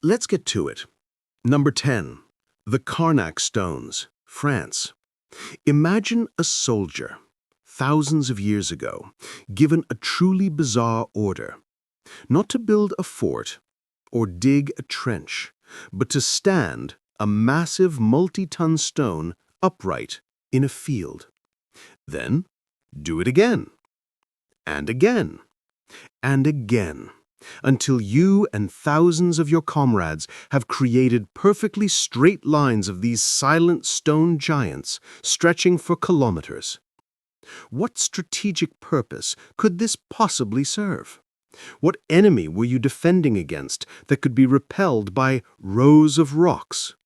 Let's get to it. Number 10. The Karnak Stones, France. Imagine a soldier, thousands of years ago, given a truly bizarre order. Not to build a fort or dig a trench, but to stand a massive multi-ton stone upright in a field. Then do it again, and again, and again, until you and thousands of your comrades have created perfectly straight lines of these silent stone giants stretching for kilometers. What strategic purpose could this possibly serve? What enemy were you defending against that could be repelled by rows of rocks?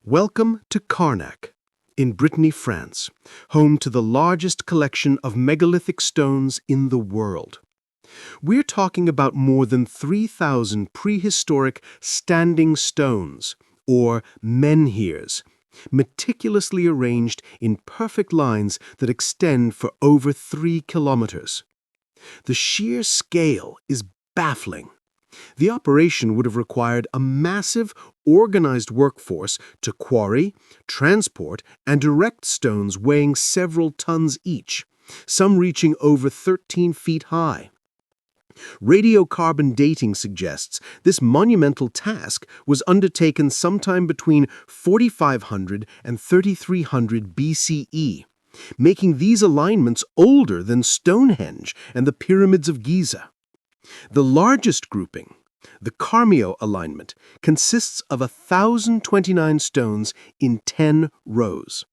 Welcome to Karnak, in Brittany, France, home to the largest collection of megalithic stones in the world. We're talking about more than 3,000 prehistoric standing stones, or menhirs, meticulously arranged in perfect lines that extend for over 3 kilometers. The sheer scale is baffling. The operation would have required a massive, organized workforce to quarry, transport, and erect stones weighing several tons each, some reaching over 13 feet high. Radiocarbon dating suggests this monumental task was undertaken sometime between 4500 and 3300 BCE, making these alignments older than Stonehenge and the pyramids of Giza. The largest grouping, the Carmio alignment, consists of 1,029 stones in 10 rows.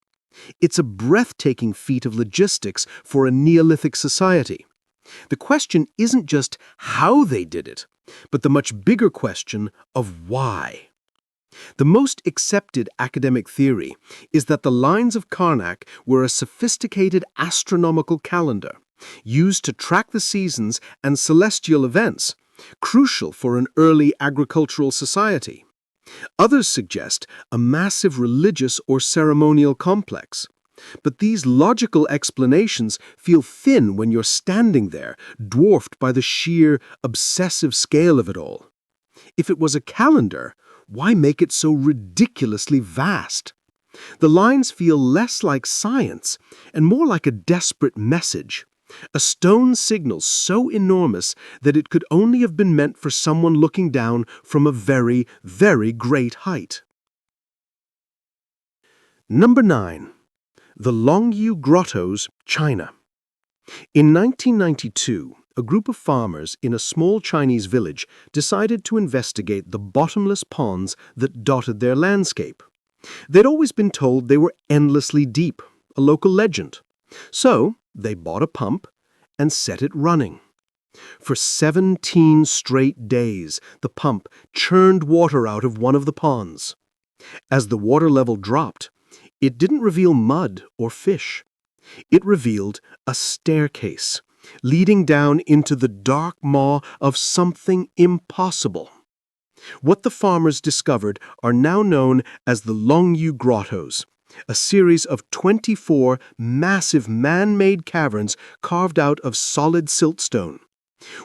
It's a breathtaking feat of logistics for a Neolithic society. The question isn't just how they did it, but the much bigger question of why. The most accepted academic theory is that the lines of Karnak were a sophisticated astronomical calendar used to track the seasons and celestial events, crucial for an early agricultural society. Others suggest a massive religious or ceremonial complex. But these logical explanations feel thin when you're standing there, dwarfed by the sheer, obsessive scale of it all. If it was a calendar, why make it so ridiculously vast? The lines feel less like science and more like a desperate message, a stone signal so enormous that it could only have been meant for someone looking down from a very, very great height. Number 9. The Longyu Grottoes, China. In 1992, a group of farmers in a small Chinese village decided to investigate the bottomless ponds that dotted their landscape. They'd always been told they were endlessly deep, a local legend. So they bought a pump and set it running. For 17 straight days, the pump churned water out of one of the ponds. As the water level dropped, it didn't reveal mud or fish. It revealed a staircase leading down into the dark maw of something impossible. What the farmers discovered are now known as the Longyu Grottoes, a series of 24 massive man-made caverns carved out of solid siltstone.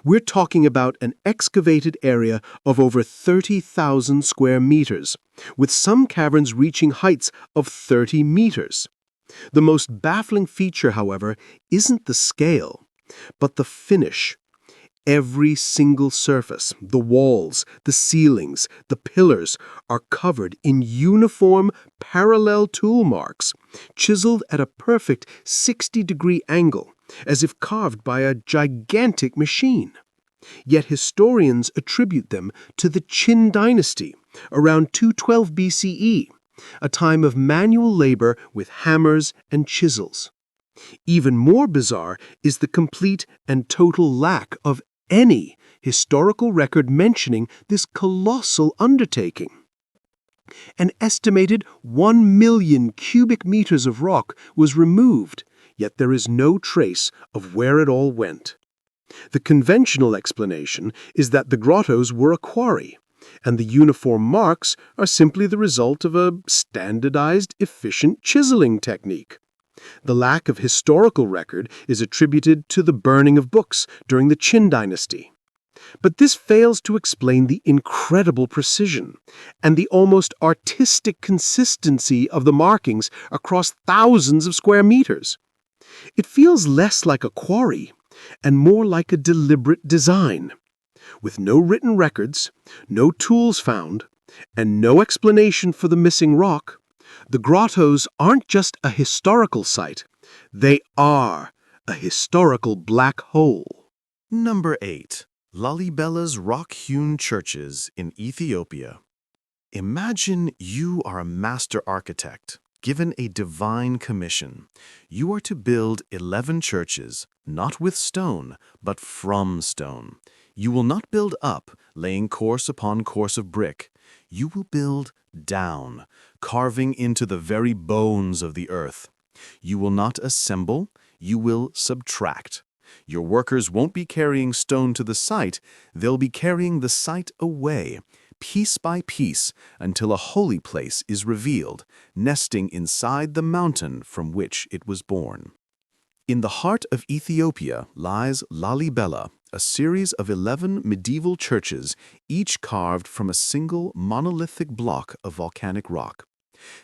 We're talking about an excavated area of over 30,000 square meters, with some caverns reaching heights of 30 meters. The most baffling feature, however, isn't the scale, but the finish. Every single surface, the walls, the ceilings, the pillars, are covered in uniform, parallel tool marks, chiseled at a perfect 60-degree angle, as if carved by a gigantic machine. Yet historians attribute them to the Qin dynasty, around 212 BCE, a time of manual labor with hammers and chisels. Even more bizarre is the complete and total lack of any historical record mentioning this colossal undertaking. An estimated 1 million cubic meters of rock was removed, yet there is no trace of where it all went. The conventional explanation is that the grottos were a quarry, and the uniform marks are simply the result of a standardized, efficient chiseling technique. The lack of historical record is attributed to the burning of books during the Qin dynasty. But this fails to explain the incredible precision and the almost artistic consistency of the markings across thousands of square meters. It feels less like a quarry and more like a deliberate design. With no written records, no tools found, and no explanation for the missing rock, the grottos aren't just a historical site, they are a historical black hole. Number 8. Lalibella's rock-hewn churches in Ethiopia. Imagine you are a master architect, given a divine commission. You are to build 11 churches, not with stone, but from stone. You will not build up, laying course upon course of brick. You will build down, carving into the very bones of the earth. You will not assemble, you will subtract. Your workers won't be carrying stone to the site, they'll be carrying the site away, piece by piece, until a holy place is revealed, nesting inside the mountain from which it was born. In the heart of Ethiopia lies Lalibela, a series of 11 medieval churches, each carved from a single monolithic block of volcanic rock.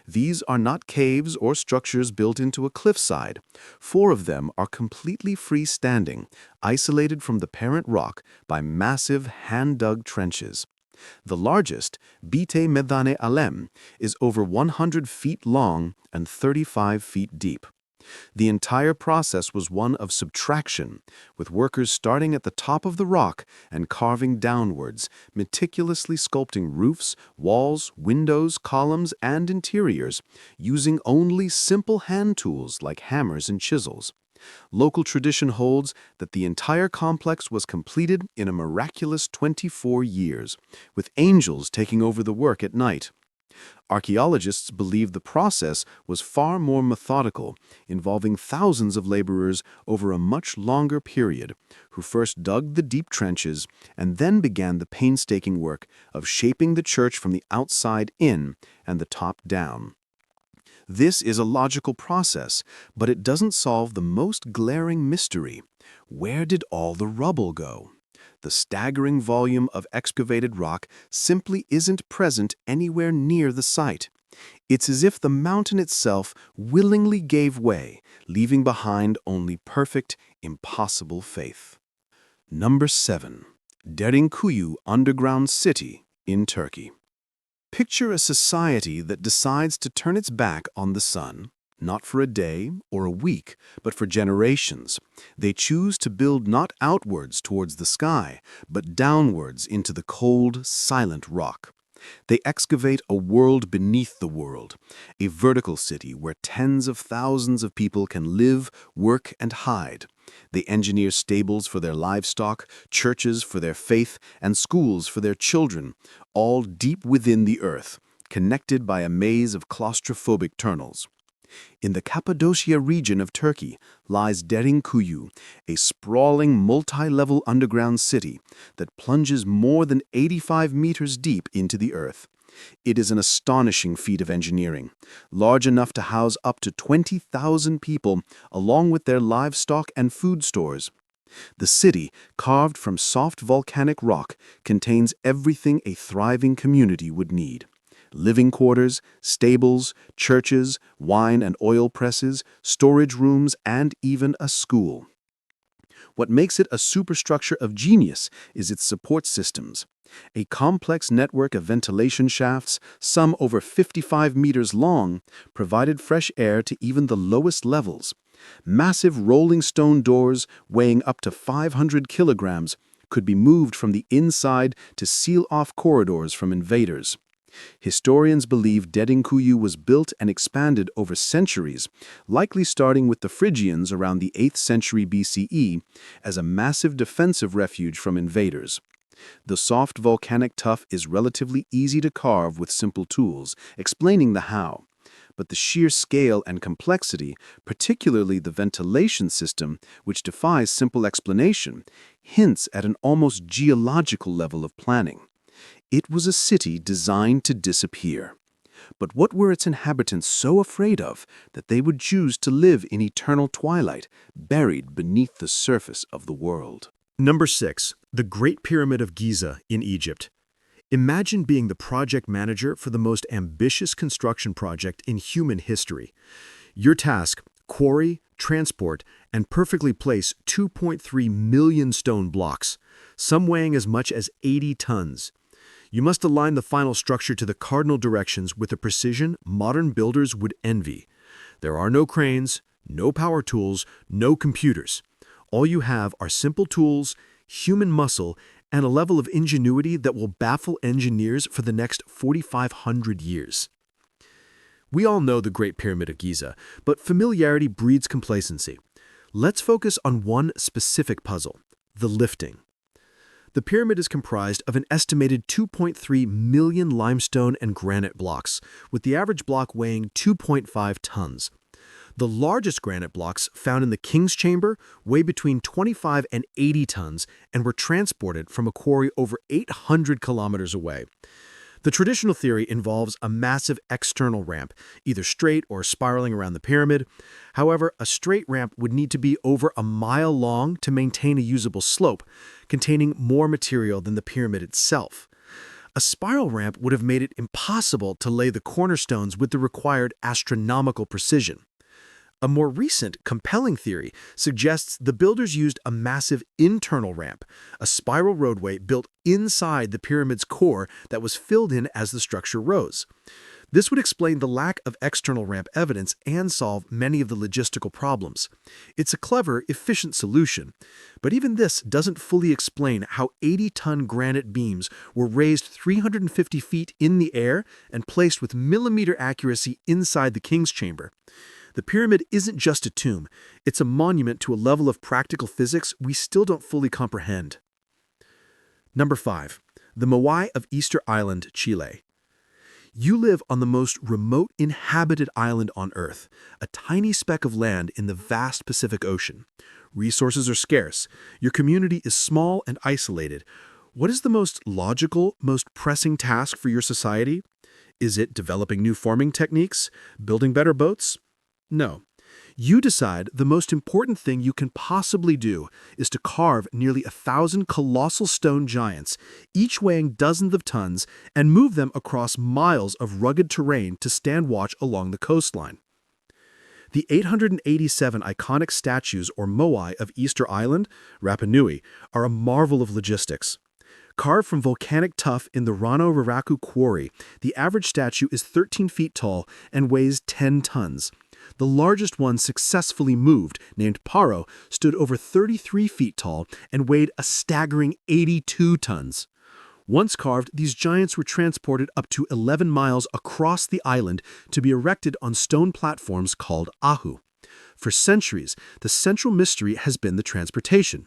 These are not caves or structures built into a cliffside. 4 of them are completely freestanding, isolated from the parent rock by massive hand-dug trenches. The largest, Bite Medane Alem, is over 100 feet long and 35 feet deep. The entire process was one of subtraction, with workers starting at the top of the rock and carving downwards, meticulously sculpting roofs, walls, windows, columns, and interiors, using only simple hand tools like hammers and chisels. Local tradition holds that the entire complex was completed in a miraculous 24 years, with angels taking over the work at night. Archaeologists believe the process was far more methodical, involving thousands of laborers over a much longer period, who first dug the deep trenches and then began the painstaking work of shaping the church from the outside in and the top down. This is a logical process, but it doesn't solve the most glaring mystery. Where did all the rubble go? The staggering volume of excavated rock simply isn't present anywhere near the site. It's as if the mountain itself willingly gave way, leaving behind only perfect, impossible faith. Number 7. Derinkuyu Underground City in Turkey. Picture a society that decides to turn its back on the sun, not for a day or a week, but for generations. They choose to build not outwards towards the sky, but downwards into the cold, silent rock. They excavate a world beneath the world, a vertical city where tens of thousands of people can live, work, and hide. They engineer stables for their livestock, churches for their faith, and schools for their children, all deep within the earth, connected by a maze of claustrophobic tunnels. In the Cappadocia region of Turkey lies Derinkuyu, a sprawling multi-level underground city that plunges more than 85 meters deep into the earth. It is an astonishing feat of engineering, large enough to house up to 20,000 people along with their livestock and food stores. The city, carved from soft volcanic rock, contains everything a thriving community would need. Living quarters, stables, churches, wine and oil presses, storage rooms, and even a school. What makes it a superstructure of genius is its support systems. A complex network of ventilation shafts, some over 55 meters long, provided fresh air to even the lowest levels. Massive rolling stone doors weighing up to 500 kilograms could be moved from the inside to seal off corridors from invaders. Historians believe Derinkuyu was built and expanded over centuries, likely starting with the Phrygians around the 8th century BCE, as a massive defensive refuge from invaders. The soft volcanic tuff is relatively easy to carve with simple tools, explaining the how. But the sheer scale and complexity, particularly the ventilation system, which defies simple explanation, hints at an almost geological level of planning. It was a city designed to disappear. But what were its inhabitants so afraid of that they would choose to live in eternal twilight, buried beneath the surface of the world? Number 6. The Great Pyramid of Giza in Egypt. Imagine being the project manager for the most ambitious construction project in human history. Your task: quarry, transport, and perfectly place 2.3 million stone blocks, some weighing as much as 80 tons. You must align the final structure to the cardinal directions with a precision modern builders would envy. There are no cranes, no power tools, no computers. All you have are simple tools, human muscle, and a level of ingenuity that will baffle engineers for the next 4,500 years. We all know the Great Pyramid of Giza, but familiarity breeds complacency. Let's focus on one specific puzzle: the lifting. The pyramid is comprised of an estimated 2.3 million limestone and granite blocks, with the average block weighing 2.5 tons. The largest granite blocks found in the King's Chamber weigh between 25 and 80 tons and were transported from a quarry over 800 kilometers away. The traditional theory involves a massive external ramp, either straight or spiraling around the pyramid. However, a straight ramp would need to be over a mile long to maintain a usable slope, containing more material than the pyramid itself. A spiral ramp would have made it impossible to lay the cornerstones with the required astronomical precision. A more recent, compelling theory suggests the builders used a massive internal ramp, a spiral roadway built inside the pyramid's core that was filled in as the structure rose. This would explain the lack of external ramp evidence and solve many of the logistical problems. It's a clever, efficient solution, but even this doesn't fully explain how 80-ton granite beams were raised 350 feet in the air and placed with millimeter accuracy inside the King's Chamber. The pyramid isn't just a tomb, it's a monument to a level of practical physics we still don't fully comprehend. Number 5. The Moai of Easter Island, Chile. You live on the most remote inhabited island on Earth, a tiny speck of land in the vast Pacific Ocean. Resources are scarce, your community is small and isolated. What is the most logical, most pressing task for your society? Is it developing new farming techniques? Building better boats? No. You decide the most important thing you can possibly do is to carve nearly 1,000 colossal stone giants, each weighing dozens of tons, and move them across miles of rugged terrain to stand watch along the coastline. The 887 iconic statues or moai of Easter Island, Rapa Nui, are a marvel of logistics. Carved from volcanic tuff in the Rano Raraku quarry, the average statue is 13 feet tall and weighs 10 tons. The largest one successfully moved, named Paro, stood over 33 feet tall and weighed a staggering 82 tons. Once carved, these giants were transported up to 11 miles across the island to be erected on stone platforms called ahu. For centuries, the central mystery has been the transportation.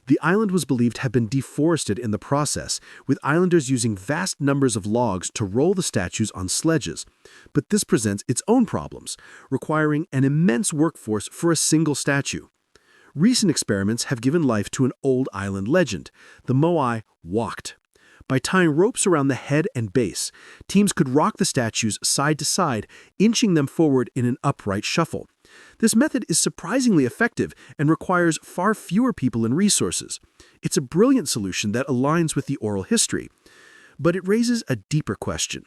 The island was believed to have been deforested in the process, with islanders using vast numbers of logs to roll the statues on sledges. But this presents its own problems, requiring an immense workforce for a single statue. Recent experiments have given life to an old island legend. The moai walked. By tying ropes around the head and base, teams could rock the statues side to side, inching them forward in an upright shuffle. This method is surprisingly effective and requires far fewer people and resources. It's a brilliant solution that aligns with the oral history. But it raises a deeper question.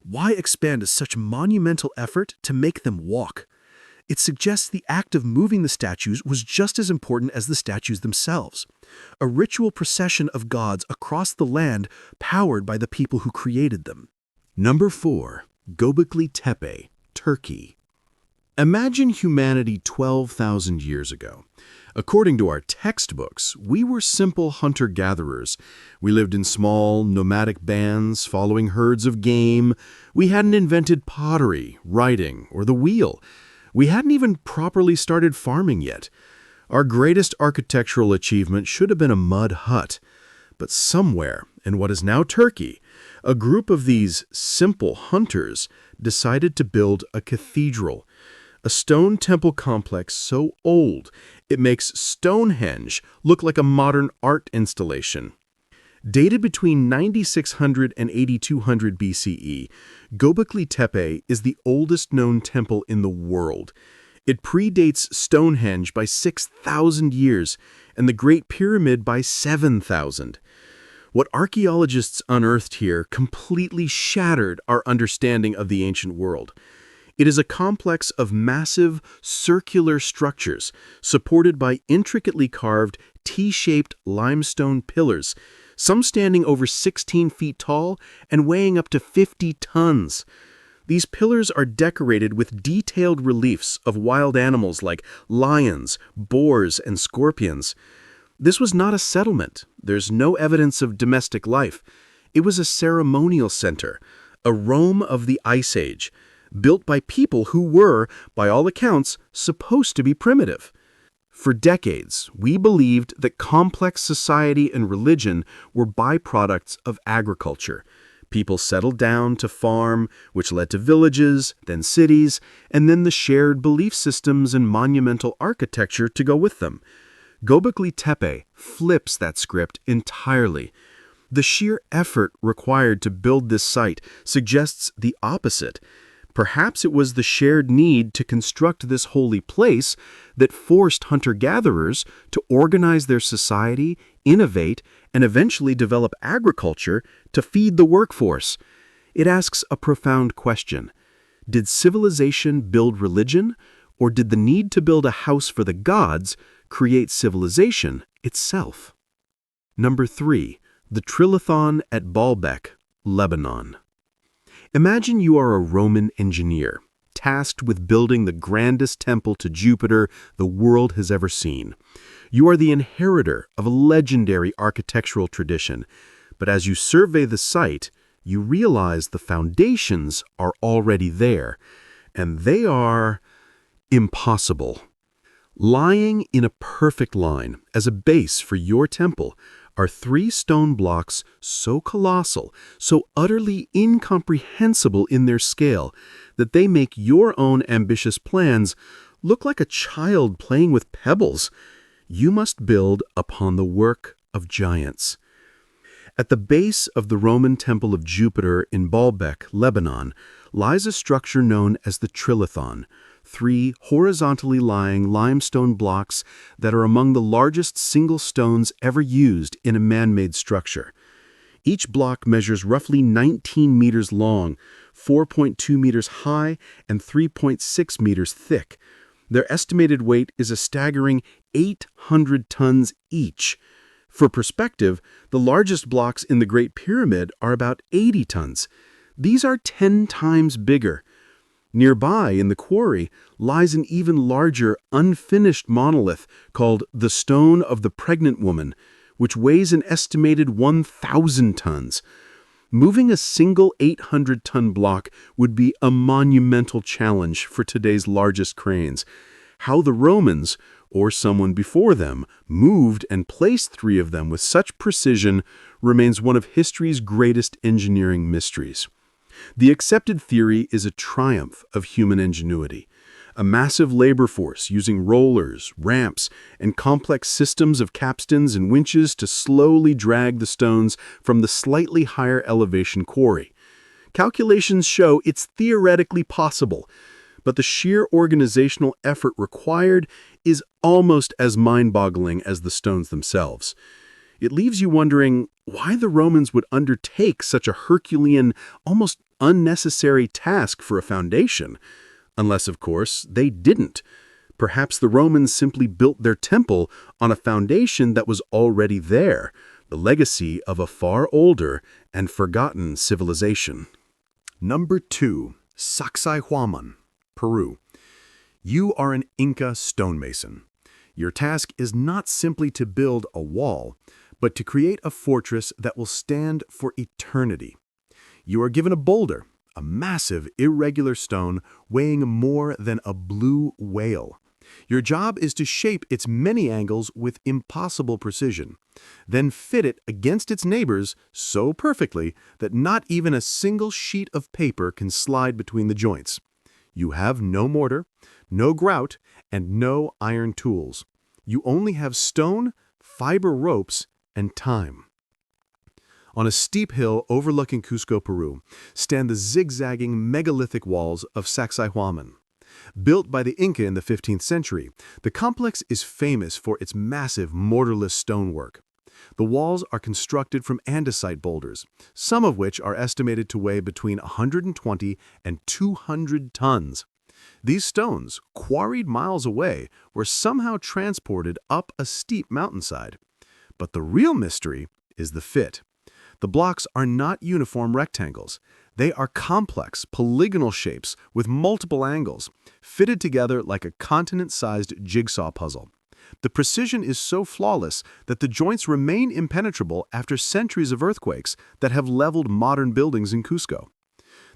Why expand such monumental effort to make them walk? It suggests the act of moving the statues was just as important as the statues themselves. A ritual procession of gods across the land powered by the people who created them. Number 4. Göbekli Tepe, Turkey. Imagine humanity 12,000 years ago. According to our textbooks, we were simple hunter-gatherers. We lived in small, nomadic bands, following herds of game. We hadn't invented pottery, writing, or the wheel. We hadn't even properly started farming yet. Our greatest architectural achievement should have been a mud hut. But somewhere, in what is now Turkey, a group of these simple hunters decided to build a cathedral. A stone temple complex so old it makes Stonehenge look like a modern art installation. Dated between 9600 and 8200 BCE, Göbekli Tepe is the oldest known temple in the world. It predates Stonehenge by 6,000 years and the Great Pyramid by 7,000. What archaeologists unearthed here completely shattered our understanding of the ancient world. It is a complex of massive, circular structures supported by intricately carved, T-shaped limestone pillars, some standing over 16 feet tall and weighing up to 50 tons. These pillars are decorated with detailed reliefs of wild animals like lions, boars, and scorpions. This was not a settlement. There's no evidence of domestic life. It was a ceremonial center, a Rome of the Ice Age, built by people who were, by all accounts, supposed to be primitive. For decades, we believed that complex society and religion were byproducts of agriculture. People settled down to farm, which led to villages, then cities, and then the shared belief systems and monumental architecture to go with them. Göbekli Tepe flips that script entirely. The sheer effort required to build this site suggests the opposite. Perhaps it was the shared need to construct this holy place that forced hunter-gatherers to organize their society, innovate, and eventually develop agriculture to feed the workforce. It asks a profound question. Did civilization build religion, or did the need to build a house for the gods create civilization itself? Number 3. The Trilithon at Baalbek, Lebanon. Imagine you are a Roman engineer, tasked with building the grandest temple to Jupiter the world has ever seen. You are the inheritor of a legendary architectural tradition, but as you survey the site, you realize the foundations are already there, and they are impossible. Lying in a perfect line as a base for your temple are 3 stone blocks so colossal, so utterly incomprehensible in their scale, that they make your own ambitious plans look like a child playing with pebbles. You must build upon the work of giants. At the base of the Roman Temple of Jupiter in Baalbek, Lebanon, lies a structure known as the Trilithon, 3 horizontally lying limestone blocks that are among the largest single stones ever used in a man-made structure. Each block measures roughly 19 meters long, 4.2 meters high, and 3.6 meters thick. Their estimated weight is a staggering 800 tons each. For perspective, the largest blocks in the Great Pyramid are about 80 tons. These are 10 times bigger. Nearby, in the quarry, lies an even larger, unfinished monolith called the Stone of the Pregnant Woman, which weighs an estimated 1,000 tons. Moving a single 800-ton block would be a monumental challenge for today's largest cranes. How the Romans, or someone before them, moved and placed 3 of them with such precision remains one of history's greatest engineering mysteries. The accepted theory is a triumph of human ingenuity. A massive labor force using rollers, ramps, and complex systems of capstans and winches to slowly drag the stones from the slightly higher elevation quarry. Calculations show it's theoretically possible, but the sheer organizational effort required is almost as mind-boggling as the stones themselves. It leaves you wondering why the Romans would undertake such a Herculean, almost unnecessary task for a foundation. Unless, of course, they didn't. Perhaps the Romans simply built their temple on a foundation that was already there, the legacy of a far older and forgotten civilization. Number 2. Sacsayhuaman, Peru. You are an Inca stonemason. Your task is not simply to build a wall, but to create a fortress that will stand for eternity. You are given a boulder, a massive, irregular stone weighing more than a blue whale. Your job is to shape its many angles with impossible precision, then fit it against its neighbors so perfectly that not even a single sheet of paper can slide between the joints. You have no mortar, no grout, and no iron tools. You only have stone, fiber ropes, and time. On a steep hill overlooking Cusco, Peru, stand the zigzagging megalithic walls of Sacsayhuaman. Built by the Inca in the 15th century, the complex is famous for its massive mortarless stonework. The walls are constructed from andesite boulders, some of which are estimated to weigh between 120 and 200 tons. These stones, quarried miles away, were somehow transported up a steep mountainside. But the real mystery is the fit. The blocks are not uniform rectangles. They are complex, polygonal shapes with multiple angles, fitted together like a continent-sized jigsaw puzzle. The precision is so flawless that the joints remain impenetrable after centuries of earthquakes that have leveled modern buildings in Cusco.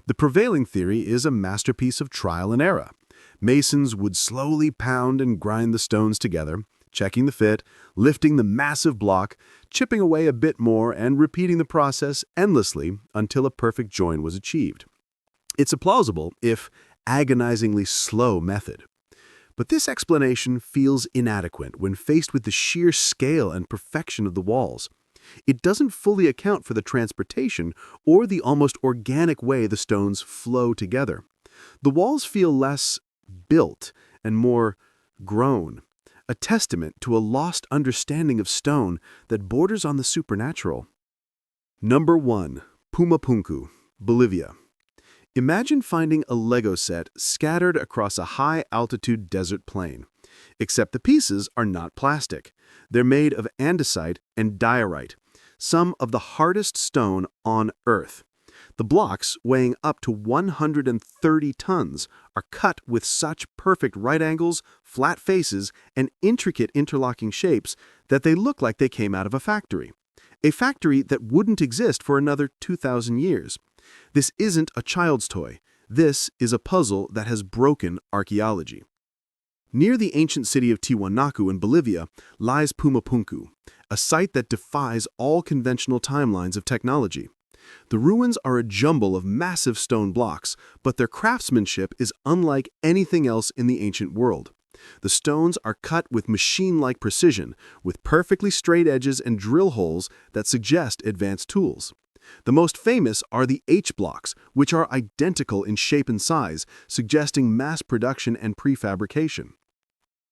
The prevailing theory is a masterpiece of trial and error. Masons would slowly pound and grind the stones together, checking the fit, lifting the massive block, chipping away a bit more, and repeating the process endlessly until a perfect join was achieved. It's a plausible, if agonizingly slow, method. But this explanation feels inadequate when faced with the sheer scale and perfection of the walls. It doesn't fully account for the transportation or the almost organic way the stones flow together. The walls feel less built and more grown, a testament to a lost understanding of stone that borders on the supernatural. Number 1. Pumapunku, Bolivia. Imagine finding a Lego set scattered across a high-altitude desert plain. Except the pieces are not plastic. They're made of andesite and diorite, some of the hardest stone on Earth. The blocks, weighing up to 130 tons, are cut with such perfect right angles, flat faces, and intricate interlocking shapes that they look like they came out of a factory. A factory that wouldn't exist for another 2,000 years. This isn't a child's toy. This is a puzzle that has broken archaeology. Near the ancient city of Tiwanaku in Bolivia lies Pumapunku, a site that defies all conventional timelines of technology. The ruins are a jumble of massive stone blocks, but their craftsmanship is unlike anything else in the ancient world. The stones are cut with machine-like precision, with perfectly straight edges and drill holes that suggest advanced tools. The most famous are the H blocks, which are identical in shape and size, suggesting mass production and prefabrication.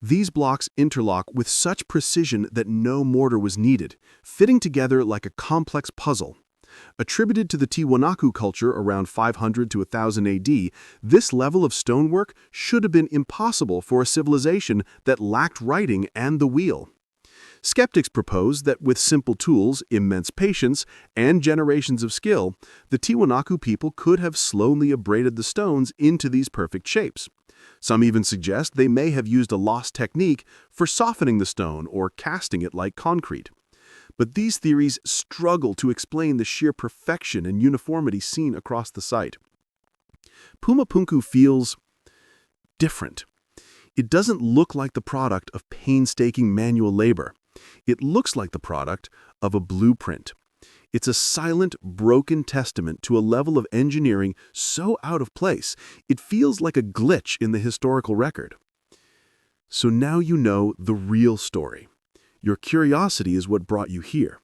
These blocks interlock with such precision that no mortar was needed, fitting together like a complex puzzle. Attributed to the Tiwanaku culture around 500 to 1000 AD, this level of stonework should have been impossible for a civilization that lacked writing and the wheel. Skeptics propose that with simple tools, immense patience, and generations of skill, the Tiwanaku people could have slowly abraded the stones into these perfect shapes. Some even suggest they may have used a lost technique for softening the stone or casting it like concrete. But these theories struggle to explain the sheer perfection and uniformity seen across the site. Pumapunku feels different. It doesn't look like the product of painstaking manual labor. It looks like the product of a blueprint. It's a silent, broken testament to a level of engineering so out of place, it feels like a glitch in the historical record. So now you know the real story. Your curiosity is what brought you here.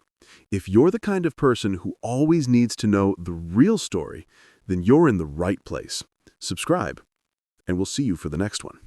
If you're the kind of person who always needs to know the real story, then you're in the right place. Subscribe, and we'll see you for the next one.